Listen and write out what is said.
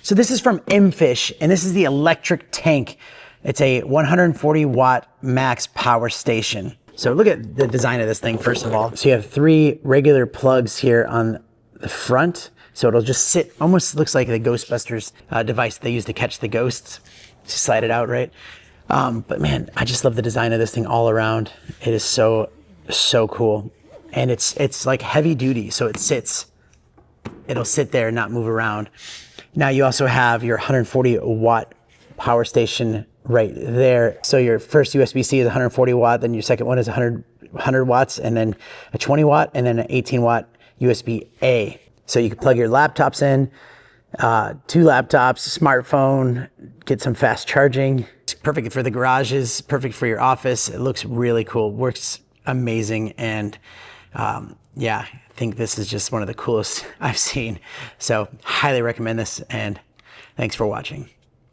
So this is from Imfish, and this is the electric tank. It's a 140 watt max power station. So look at the design of this thing, first of all. So you have 3 regular plugs here on the front. So it'll just sit, almost looks like the Ghostbusters device they use to catch the ghosts. Just slide it out, right? But man, I just love the design of this thing all around. It is so cool. And it's like heavy duty, so it'll sit there and not move around. Now you also have your 140 watt power station right there. So your first USB-C is 140 watt, then your second one is 100 watts, and then a 20 watt, and then an 18 watt USB-A. So you can plug your laptops in, 2 laptops, a smartphone, get some fast charging. It's perfect for the garages, perfect for your office. It looks really cool, works amazing, and yeah, I think this is just one of the coolest I've seen. So highly recommend this, and thanks for watching.